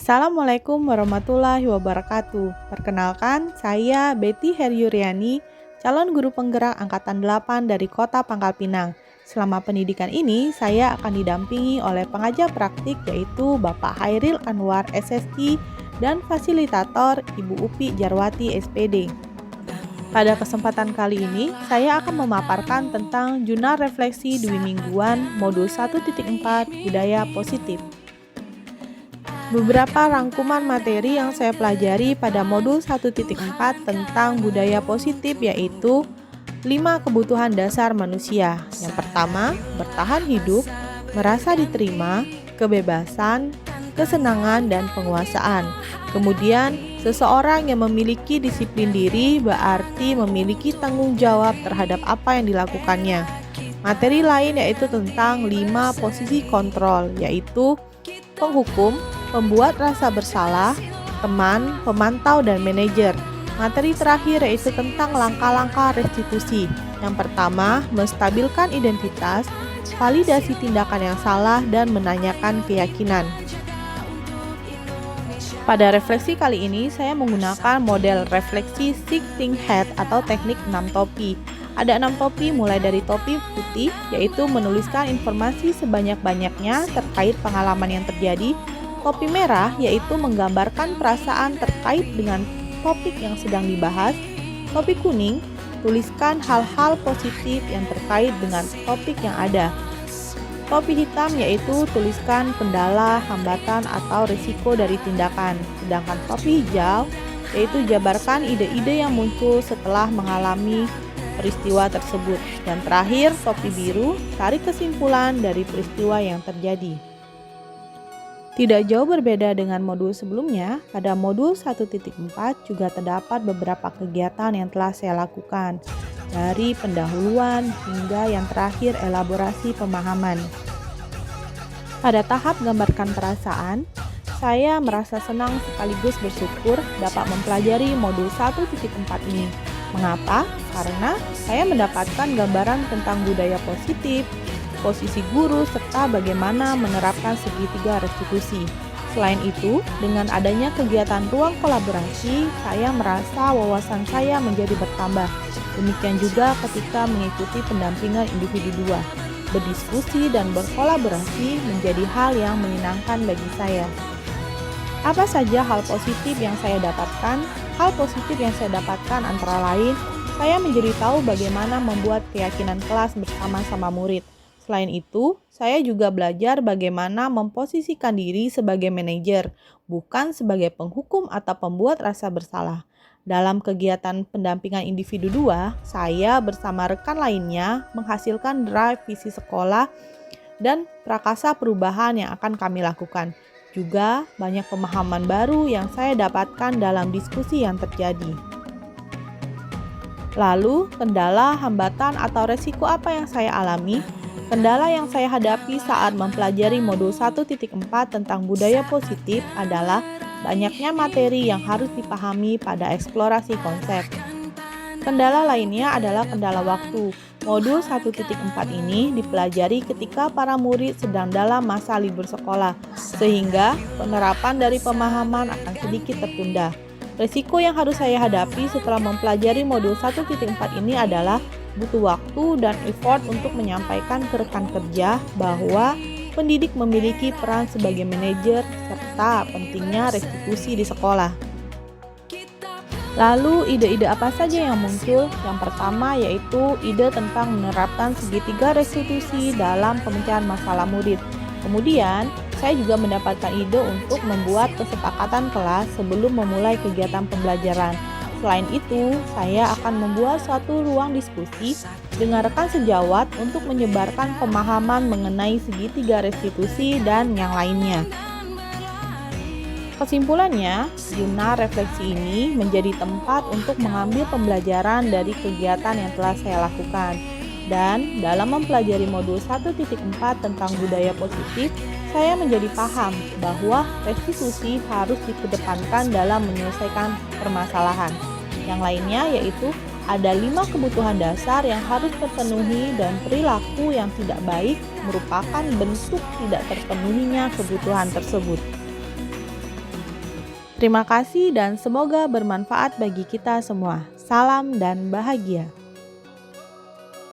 Assalamualaikum warahmatullahi wabarakatuh. Perkenalkan, saya Betty Heryuriani, calon guru penggerak Angkatan 8 dari Kota Pangkal Pinang. Selama pendidikan ini, saya akan didampingi oleh pengajar praktik yaitu Bapak Hairil Anwar SSI dan fasilitator Ibu Upi Jarwati SPD. Pada kesempatan kali ini, saya akan memaparkan tentang jurnal refleksi dwi mingguan modul 1.4 Budaya Positif. Beberapa rangkuman materi yang saya pelajari pada modul 1.4 tentang budaya positif yaitu 5 kebutuhan dasar manusia. Yang pertama, bertahan hidup, merasa diterima, kebebasan, kesenangan, dan penguasaan. Kemudian, seseorang yang memiliki disiplin diri berarti memiliki tanggung jawab terhadap apa yang dilakukannya. Materi lain yaitu tentang 5 posisi kontrol, yaitu penghukum, pembuat rasa bersalah, teman, pemantau, dan manajer. Materi terakhir yaitu tentang langkah-langkah restitusi. Yang pertama, menstabilkan identitas, validasi tindakan yang salah, dan menanyakan keyakinan. Pada refleksi kali ini, saya menggunakan model refleksi Six Think Hat atau teknik 6 topi. Ada 6 topi mulai dari topi putih, yaitu menuliskan informasi sebanyak-banyaknya terkait pengalaman yang terjadi. Topi merah yaitu menggambarkan perasaan terkait dengan topik yang sedang dibahas. Topi kuning, tuliskan hal-hal positif yang terkait dengan topik yang ada. Topi hitam yaitu tuliskan kendala, hambatan, atau risiko dari tindakan. Sedangkan topi hijau yaitu jabarkan ide-ide yang muncul setelah mengalami peristiwa tersebut. Dan terakhir, topi biru, tarik kesimpulan dari peristiwa yang terjadi. Tidak jauh berbeda dengan modul sebelumnya, pada modul 1.4 juga terdapat beberapa kegiatan yang telah saya lakukan, dari pendahuluan hingga yang terakhir elaborasi pemahaman. Pada tahap gambarkan perasaan, saya merasa senang sekaligus bersyukur dapat mempelajari modul 1.4 ini. Mengapa? Karena saya mendapatkan gambaran tentang budaya positif, posisi guru, serta bagaimana menerapkan segitiga restitusi. Selain itu, dengan adanya kegiatan ruang kolaborasi, saya merasa wawasan saya menjadi bertambah. Demikian juga ketika mengikuti pendampingan individu 2. Berdiskusi dan berkolaborasi menjadi hal yang menyenangkan bagi saya. Apa saja hal positif yang saya dapatkan? Hal positif yang saya dapatkan antara lain, saya menjadi tahu bagaimana membuat keyakinan kelas bersama-sama murid. Selain itu, saya juga belajar bagaimana memposisikan diri sebagai manajer, bukan sebagai penghukum atau pembuat rasa bersalah. Dalam kegiatan pendampingan individu 2, saya bersama rekan lainnya menghasilkan drive visi sekolah dan prakasa perubahan yang akan kami lakukan. Juga banyak pemahaman baru yang saya dapatkan dalam diskusi yang terjadi. Lalu, kendala, hambatan, atau resiko apa yang saya alami? Kendala yang saya hadapi saat mempelajari modul 1.4 tentang budaya positif adalah banyaknya materi yang harus dipahami pada eksplorasi konsep. Kendala lainnya adalah kendala waktu. Modul 1.4 ini dipelajari ketika para murid sedang dalam masa libur sekolah, sehingga penerapan dari pemahaman akan sedikit tertunda. Risiko yang harus saya hadapi setelah mempelajari modul 1.4 ini adalah butuh waktu dan effort untuk menyampaikan ke rekan kerja bahwa pendidik memiliki peran sebagai manajer serta pentingnya restitusi di sekolah. Lalu ide-ide apa saja yang muncul? Yang pertama yaitu ide tentang menerapkan segitiga restitusi dalam pemecahan masalah murid. Kemudian saya juga mendapatkan ide untuk membuat kesepakatan kelas sebelum memulai kegiatan pembelajaran. Selain itu, saya akan membuat suatu ruang diskusi dengan rekan sejawat untuk menyebarkan pemahaman mengenai segitiga restitusi dan yang lainnya. Kesimpulannya, jurnal refleksi ini menjadi tempat untuk mengambil pembelajaran dari kegiatan yang telah saya lakukan. Dan dalam mempelajari modul 1.4 tentang budaya positif, saya menjadi paham bahwa restitusi harus dikedepankan dalam menyelesaikan permasalahan. Yang lainnya yaitu ada 5 kebutuhan dasar yang harus terpenuhi dan perilaku yang tidak baik merupakan bentuk tidak terpenuhinya kebutuhan tersebut. Terima kasih dan semoga bermanfaat bagi kita semua. Salam dan bahagia.